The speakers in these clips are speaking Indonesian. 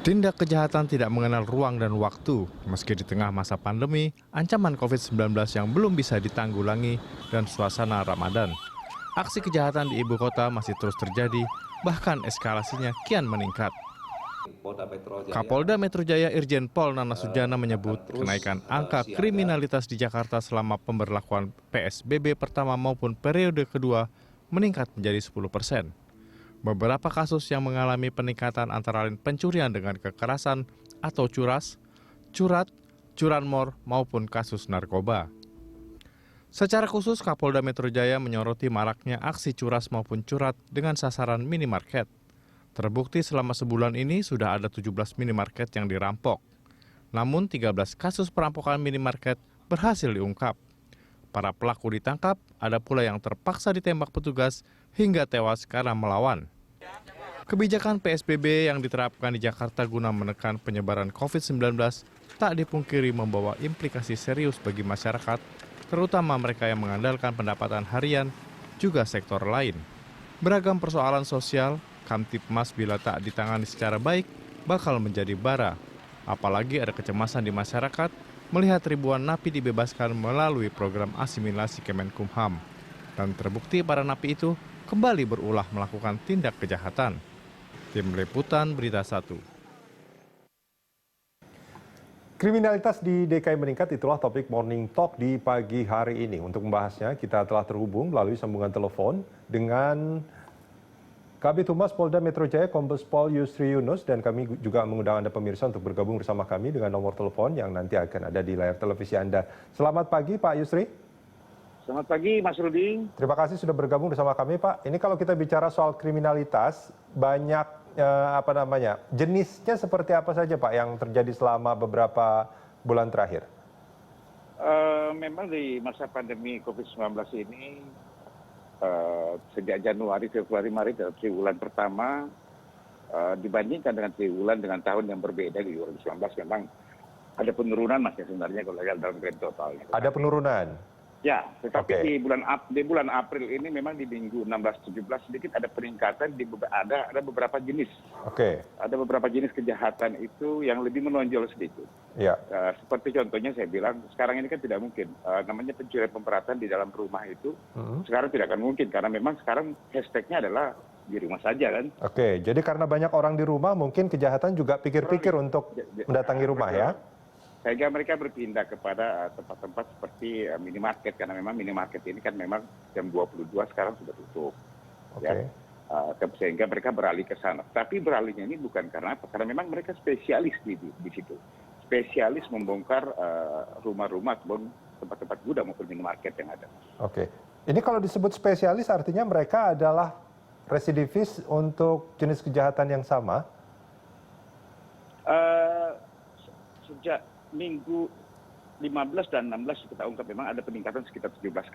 Tindak kejahatan tidak mengenal ruang dan waktu. Meski di tengah masa pandemi, ancaman COVID-19 yang belum bisa ditanggulangi, dan suasana Ramadan. Aksi kejahatan di ibu kota masih terus terjadi, bahkan eskalasinya kian meningkat. Kapolda Metro Jaya Irjen Pol Nana Sujana menyebut kenaikan angka kriminalitas di Jakarta selama pemberlakuan PSBB pertama maupun periode kedua meningkat menjadi 10%. Beberapa kasus yang mengalami peningkatan antara lain pencurian dengan kekerasan atau curas, curat, curanmor maupun kasus narkoba. Secara khusus, Kapolda Metro Jaya menyoroti maraknya aksi curas maupun curat dengan sasaran minimarket. Terbukti selama sebulan ini sudah ada 17 minimarket yang dirampok. Namun 13 kasus perampokan minimarket berhasil diungkap. Para pelaku ditangkap, ada pula yang terpaksa ditembak petugas hingga tewas karena melawan. Kebijakan PSBB yang diterapkan di Jakarta guna menekan penyebaran COVID-19 tak dipungkiri membawa implikasi serius bagi masyarakat, terutama mereka yang mengandalkan pendapatan harian, juga sektor lain. Beragam persoalan sosial, Kamtibmas bila tak ditangani secara baik, bakal menjadi bara. Apalagi ada kecemasan di masyarakat melihat ribuan napi dibebaskan melalui program asimilasi Kemenkumham. Dan terbukti para napi itu kembali berulah melakukan tindak kejahatan. Tim Liputan Berita 1. Kriminalitas di DKI meningkat, itulah topik Morning Talk di pagi hari ini. Untuk membahasnya, kita telah terhubung melalui sambungan telepon dengan Kabid Humas Polda Metro Jaya, Kombes Pol Yusri Yunus, dan kami juga mengundang Anda pemirsa untuk bergabung bersama kami dengan nomor telepon yang nanti akan ada di layar televisi Anda. Selamat pagi Pak Yusri. Selamat pagi Mas Rudi. Terima kasih sudah bergabung bersama kami Pak. Ini kalau kita bicara soal kriminalitas, banyak jenisnya seperti apa saja Pak yang terjadi selama beberapa bulan terakhir? Memang di masa pandemi COVID-19 ini, sejak Januari, Februari, Maret, triwulan pertama, dibandingkan dengan triwulan dengan tahun yang berbeda di 2019, memang ada penurunan Mas ya sebenarnya kalau lihat dalam trend total. Ada penurunan? Ya, tetapi Okay. di bulan April ini memang di minggu 16-17 sedikit ada peningkatan, ada beberapa jenis. Oke. Ada beberapa jenis kejahatan itu yang lebih menonjol sedikit. Ya. Seperti contohnya saya bilang, sekarang ini kan tidak mungkin. Namanya pencurian pemberatan di dalam rumah itu, sekarang tidak akan mungkin. Karena memang sekarang hashtagnya adalah di rumah saja kan. Oke, jadi karena banyak orang di rumah, mungkin kejahatan juga pikir-pikir untuk mendatangi rumah ya? Sehingga mereka berpindah kepada tempat-tempat seperti minimarket. Karena memang minimarket ini kan memang jam 22 sekarang sudah tutup. Oke. Ya. Sehingga mereka beralih ke sana. Tapi beralihnya ini bukan karena apa? Karena memang mereka spesialis di situ. Spesialis membongkar rumah-rumah ataupun tempat-tempat gudang maupun minimarket yang ada. Oke. Ini kalau disebut spesialis artinya mereka adalah residivis untuk jenis kejahatan yang sama? Sejak minggu 15 dan 16 kita ungkap memang ada peningkatan sekitar 17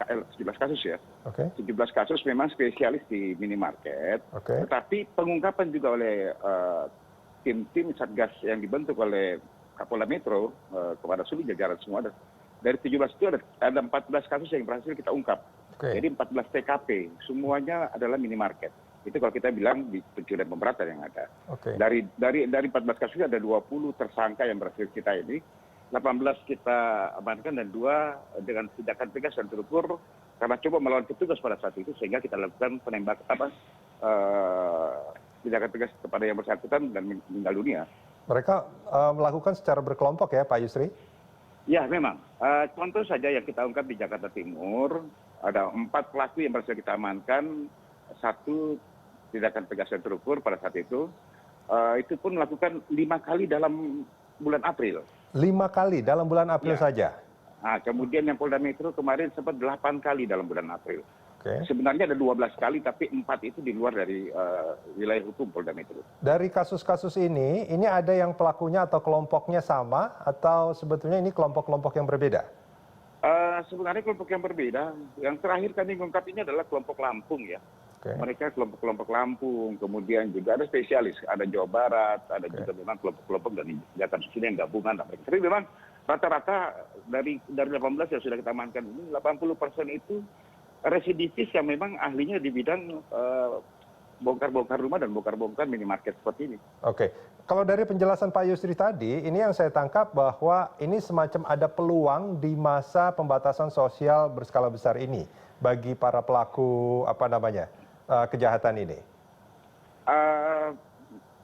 kasus ya. Oke. 17 kasus memang spesialis di minimarket. Oke. Tetapi pengungkapan juga oleh tim-tim Satgas yang dibentuk oleh Kapolda Metro kepada seluruh jajaran semua. Dari 17 itu ada 14 kasus yang berhasil kita ungkap. Oke. Jadi 14 TKP, semuanya adalah minimarket. Itu kalau kita bilang di pencurian pemberatan yang ada. Oke. Dari 14 kasus ada 20 tersangka yang berhasil kita ini. 18 kita amankan dan 2 dengan tindakan tegas dan terukur karena coba melawan petugas pada saat itu sehingga kita lakukan tindakan tegas kepada yang bersangkutan dan meninggal dunia. Mereka melakukan secara berkelompok ya Pak Yusri? Ya memang. Contoh saja yang kita ungkap di Jakarta Timur, ada 4 pelaku yang berhasil kita amankan, 1 tindakan tegas dan terukur pada saat itu pun melakukan 5 kali dalam bulan April. 5 kali dalam bulan April Ya. saja? Nah, kemudian yang Polda Metro kemarin sempat 8 kali dalam bulan April. Oke. Sebenarnya ada 12 kali, tapi 4 itu di luar dari wilayah hukum Polda Metro. Dari kasus-kasus ini ada yang pelakunya atau kelompoknya sama atau sebetulnya ini kelompok-kelompok yang berbeda? Sebenarnya kelompok yang berbeda. Yang terakhir kami mengungkap ini adalah kelompok Lampung ya. Oke. Mereka kelompok-kelompok Lampung, kemudian juga ada spesialis, ada Jawa Barat, ada juga memang kelompok-kelompok dari Jakarta sini yang gabungan. Tapi memang rata-rata dari 18 yang sudah kita amankan ini, 80% itu residivis yang memang ahlinya di bidang bongkar-bongkar rumah dan bongkar-bongkar minimarket seperti ini. Oke, kalau dari penjelasan Pak Yusri tadi, ini yang saya tangkap bahwa ini semacam ada peluang di masa pembatasan sosial berskala besar ini bagi para pelaku kejahatan ini.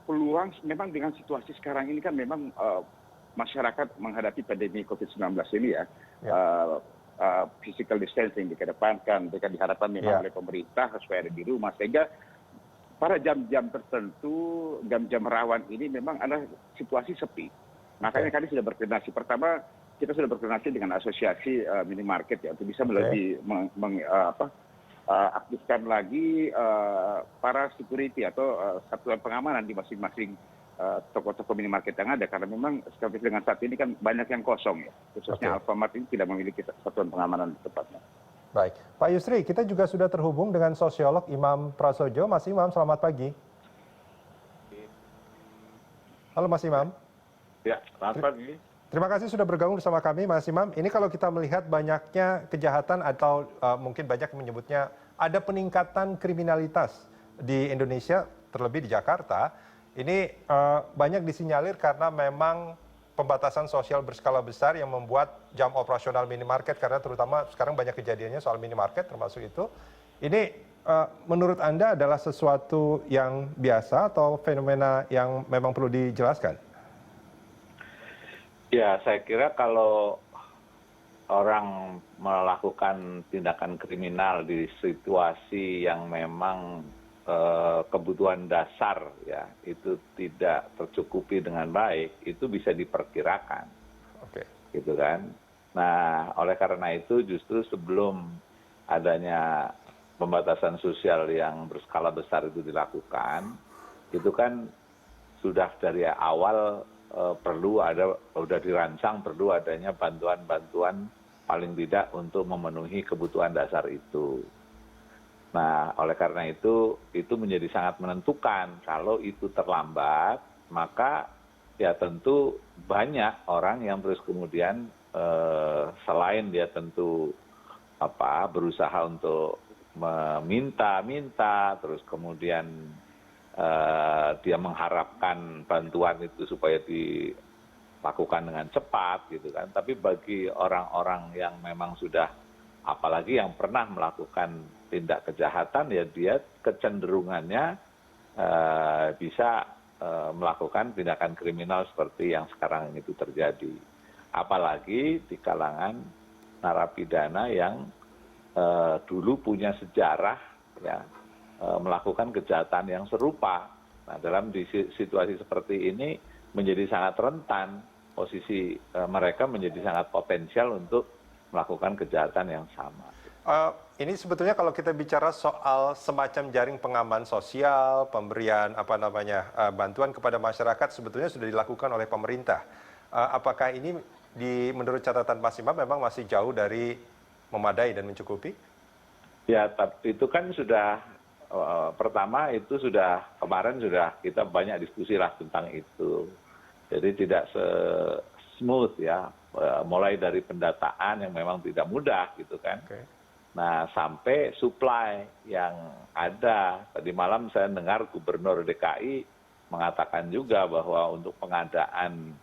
Peluang memang dengan situasi sekarang ini kan memang masyarakat menghadapi pandemi COVID-19 ini ya. Physical distancing dikedepankan, mereka diharapkan memang oleh pemerintah supaya ada di rumah, sehingga pada jam-jam tertentu, jam-jam rawan ini memang ada situasi sepi. Makanya kami sudah berkoordinasi. Pertama, kita sudah berkoordinasi dengan asosiasi minimarket ya, untuk bisa lebih aktifkan lagi para security atau satuan pengamanan di masing-masing toko-toko minimarket yang ada, karena memang seperti dengan saat ini kan banyak yang kosong ya, khususnya Alfamart ini tidak memiliki satuan pengamanan di tempatnya. Baik, Pak Yusri, kita juga sudah terhubung dengan sosiolog Imam Prasojo. Mas Imam, selamat pagi. Halo Mas Imam. Ya, selamat pagi. Terima kasih sudah bergabung bersama kami, Mas Imam. Ini kalau kita melihat banyaknya kejahatan atau mungkin banyak menyebutnya ada peningkatan kriminalitas di Indonesia, terlebih di Jakarta. Ini banyak disinyalir karena memang pembatasan sosial berskala besar yang membuat jam operasional minimarket, karena terutama sekarang banyak kejadiannya soal minimarket termasuk itu. Ini menurut Anda adalah sesuatu yang biasa atau fenomena yang memang perlu dijelaskan? Ya, saya kira kalau orang melakukan tindakan kriminal di situasi yang memang kebutuhan dasar ya itu tidak tercukupi dengan baik, itu bisa diperkirakan. Gitu kan. Nah, oleh karena itu justru sebelum adanya pembatasan sosial yang berskala besar itu dilakukan, itu kan sudah dari awal sudah dirancang perlu adanya bantuan-bantuan paling tidak untuk memenuhi kebutuhan dasar itu. Nah, oleh karena itu menjadi sangat menentukan. Kalau itu terlambat, maka ya tentu banyak orang yang terus kemudian selain dia tentu berusaha untuk meminta, terus kemudian dia mengharapkan bantuan itu supaya dilakukan dengan cepat gitu kan. Tapi bagi orang-orang yang memang sudah, apalagi yang pernah melakukan tindak kejahatan, ya dia kecenderungannya bisa melakukan tindakan kriminal seperti yang sekarang itu terjadi. Apalagi di kalangan narapidana yang dulu punya sejarah ya melakukan kejahatan yang serupa. Nah, dalam situasi seperti ini menjadi sangat rentan, posisi mereka menjadi sangat potensial untuk melakukan kejahatan yang sama. Ini sebetulnya kalau kita bicara soal semacam jaring pengaman sosial, pemberian bantuan kepada masyarakat sebetulnya sudah dilakukan oleh pemerintah. Apakah ini menurut catatan Mas Imam memang masih jauh dari memadai dan mencukupi? Ya, tapi itu kan sudah pertama itu kemarin sudah kita banyak diskusi lah tentang itu. Jadi tidak smooth ya, mulai dari pendataan yang memang tidak mudah gitu kan. Nah, sampai supply yang ada. Tadi malam saya dengar Gubernur DKI mengatakan juga bahwa untuk pengadaan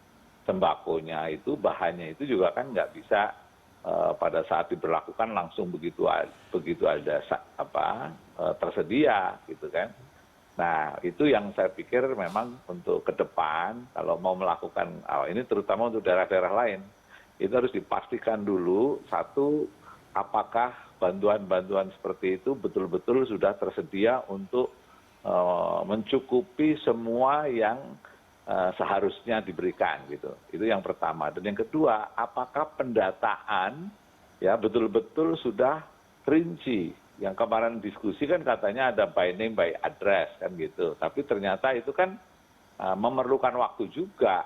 sembakonya itu bahannya itu juga kan nggak bisa pada saat diberlakukan langsung begitu ada tersedia gitu kan. Nah, itu yang saya pikir memang untuk ke depan kalau mau melakukan ini terutama untuk daerah-daerah lain, itu harus dipastikan dulu satu, apakah bantuan-bantuan seperti itu betul-betul sudah tersedia untuk mencukupi semua yang seharusnya diberikan gitu. Itu yang pertama. Dan yang kedua, apakah pendataan ya betul-betul sudah rinci. Yang kemarin diskusi kan katanya ada by name by address kan gitu. Tapi ternyata itu kan memerlukan waktu juga.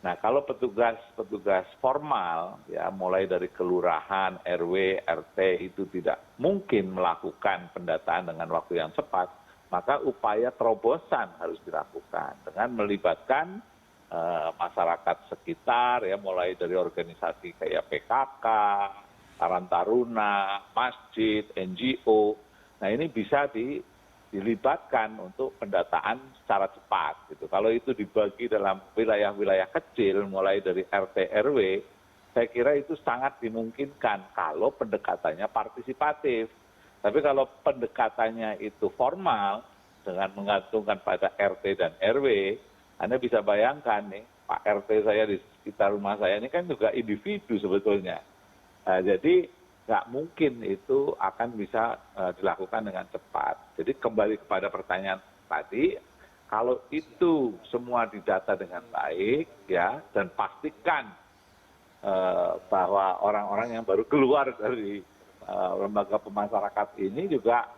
Nah, kalau petugas formal ya mulai dari kelurahan, RW, RT itu tidak mungkin melakukan pendataan dengan waktu yang cepat, maka upaya terobosan harus dilakukan dengan melibatkan masyarakat sekitar ya mulai dari organisasi kayak PKK, Karang Taruna, masjid, NGO. Nah, ini bisa dilibatkan untuk pendataan secara cepat gitu. Kalau itu dibagi dalam wilayah-wilayah kecil mulai dari RT RW, saya kira itu sangat dimungkinkan kalau pendekatannya partisipatif. Tapi kalau pendekatannya itu formal dengan menggantungkan pada RT dan RW, Anda bisa bayangkan nih, Pak RT saya di sekitar rumah saya ini kan juga individu sebetulnya. Nah, jadi nggak mungkin itu akan bisa dilakukan dengan cepat. Jadi kembali kepada pertanyaan tadi, kalau itu semua didata dengan baik, ya, dan pastikan bahwa orang-orang yang baru keluar dari lembaga pemasyarakat ini juga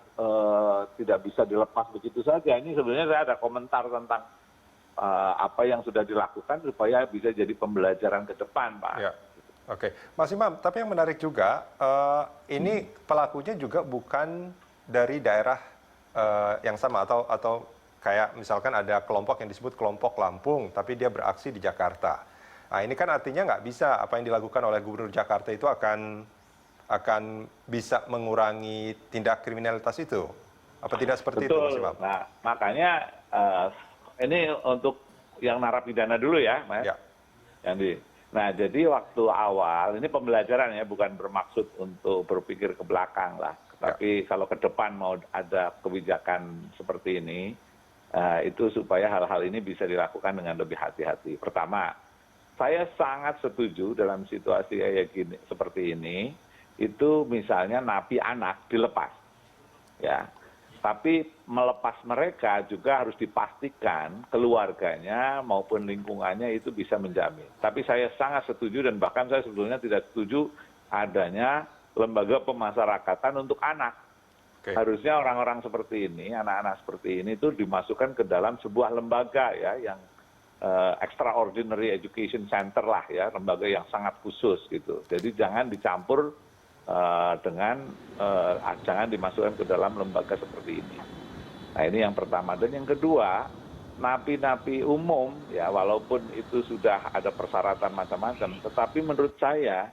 tidak bisa dilepas begitu saja. Ini sebenarnya saya ada komentar tentang apa yang sudah dilakukan supaya bisa jadi pembelajaran ke depan, Pak. Ya. Oke, Mas Imam, tapi yang menarik juga, ini pelakunya juga bukan dari daerah yang sama atau kayak misalkan ada kelompok yang disebut kelompok Lampung, tapi dia beraksi di Jakarta. Nah, ini kan artinya nggak bisa apa yang dilakukan oleh Gubernur Jakarta itu akan bisa mengurangi tindak kriminalitas itu. Apa tidak seperti itu, Mas Imam? Nah, makanya ini untuk yang narapidana dulu ya, Mas. Ya. Yandi. Nah, jadi waktu awal, ini pembelajaran ya, bukan bermaksud untuk berpikir ke belakang lah. Tapi kalau ke depan mau ada kebijakan seperti ini, itu supaya hal-hal ini bisa dilakukan dengan lebih hati-hati. Pertama, saya sangat setuju dalam situasi kayak gini, seperti ini, itu misalnya napi anak dilepas. Ya. Tapi melepas mereka juga harus dipastikan keluarganya maupun lingkungannya itu bisa menjamin. Tapi saya sangat setuju dan bahkan saya sebetulnya tidak setuju adanya lembaga pemasyarakatan untuk anak. Okay. Harusnya orang-orang seperti ini, anak-anak seperti ini itu dimasukkan ke dalam sebuah lembaga ya yang extraordinary education center lah ya, lembaga yang sangat khusus gitu. Jadi jangan dicampur jangan dimasukkan ke dalam lembaga seperti ini. Nah, ini yang pertama. Dan yang kedua, napi-napi umum ya walaupun itu sudah ada persyaratan macam-macam, tetapi menurut saya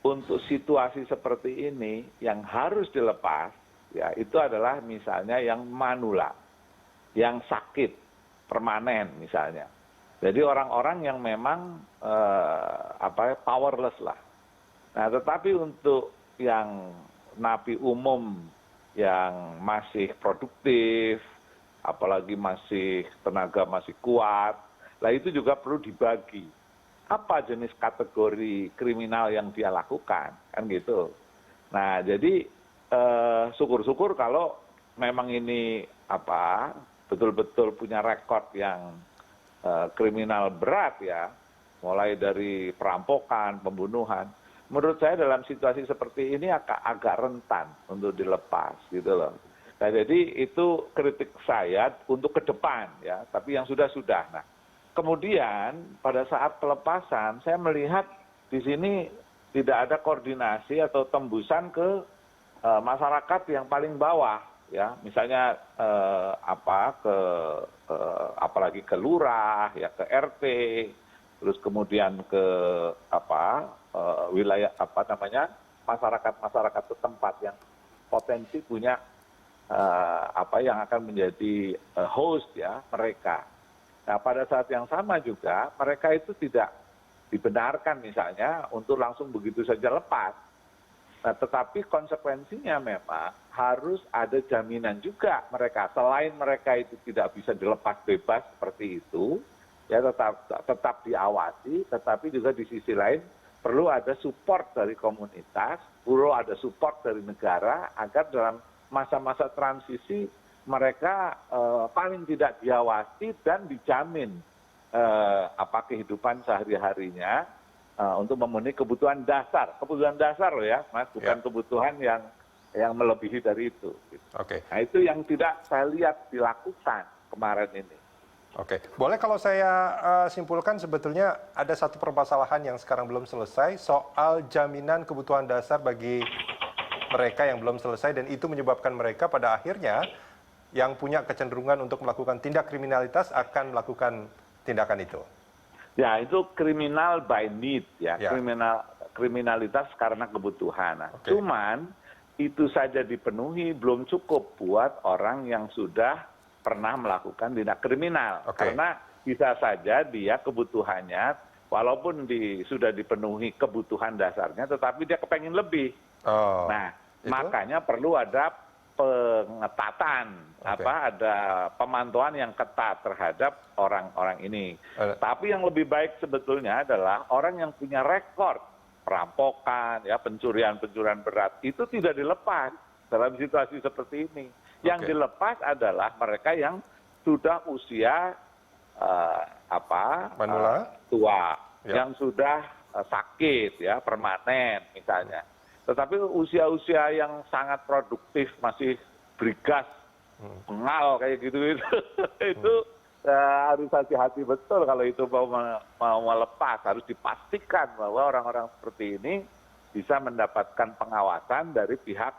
untuk situasi seperti ini yang harus dilepas ya itu adalah misalnya yang manula, yang sakit permanen misalnya. Jadi orang-orang yang memang powerless lah. Nah, tetapi untuk yang napi umum yang masih produktif, apalagi tenaga masih kuat, lah itu juga perlu dibagi. Apa jenis kategori kriminal yang dia lakukan, kan gitu. Nah, jadi syukur-syukur kalau memang ini betul-betul punya rekod yang kriminal berat ya, mulai dari perampokan, pembunuhan. Menurut saya dalam situasi seperti ini agak rentan untuk dilepas gitu loh. Nah, jadi itu kritik saya untuk ke depan ya, tapi yang sudah-sudah. Nah, kemudian pada saat pelepasan saya melihat di sini tidak ada koordinasi atau tembusan ke masyarakat yang paling bawah ya, misalnya apalagi ke lurah ya, ke RT, terus kemudian ke wilayah masyarakat setempat yang potensi punya yang akan menjadi host ya mereka. Nah, pada saat yang sama juga mereka itu tidak dibenarkan misalnya untuk langsung begitu saja lepas. Nah, tetapi konsekuensinya memang harus ada jaminan juga mereka, selain mereka itu tidak bisa dilepas bebas seperti itu ya, tetap diawasi, tetapi juga di sisi lain perlu ada support dari komunitas, perlu ada support dari negara agar dalam masa-masa transisi mereka paling tidak diawasi dan dijamin kehidupan sehari-harinya untuk memenuhi kebutuhan dasar loh ya, Mas, bukan kebutuhan yang melebihi dari itu. Oke. Nah, itu yang tidak saya lihat dilakukan kemarin ini. Oke, boleh kalau saya simpulkan sebetulnya ada satu permasalahan yang sekarang belum selesai soal jaminan kebutuhan dasar bagi mereka yang belum selesai dan itu menyebabkan mereka pada akhirnya yang punya kecenderungan untuk melakukan tindak kriminalitas akan melakukan tindakan itu. Ya, itu kriminal by need ya, kriminalitas karena kebutuhan. Nah, cuman itu saja dipenuhi belum cukup buat orang yang sudah pernah melakukan tindak kriminal. Oke. Karena bisa saja dia kebutuhannya, walaupun sudah dipenuhi kebutuhan dasarnya, tetapi dia kepengen lebih. Oh, Nah, itu? makanya perlu ada pengetatan, Oke. ada pemantauan yang ketat terhadap orang-orang ini. Tapi yang lebih baik sebetulnya adalah orang yang punya rekor perampokan, ya pencurian-pencurian berat itu tidak dilepas dalam situasi seperti ini. Yang Oke. dilepas adalah mereka yang sudah usia Manula? tua, Ya. yang sudah sakit ya permanen misalnya. Tetapi usia-usia yang sangat produktif masih brigas, pengal kayak gitu itu harus hati-hati betul kalau itu mau melepas, harus dipastikan bahwa orang-orang seperti ini bisa mendapatkan pengawasan dari pihak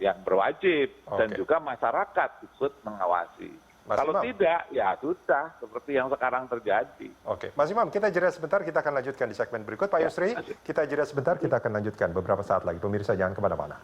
yang berwajib dan Oke. juga masyarakat ikut mengawasi. Mas Kalau Imam. tidak, ya sudah seperti yang sekarang terjadi. Oke, Mas Imam, kita jeda sebentar, kita akan lanjutkan di segmen berikut. Pak Yusri, kita jeda sebentar, kita akan lanjutkan beberapa saat lagi. Pemirsa jangan kemana-mana.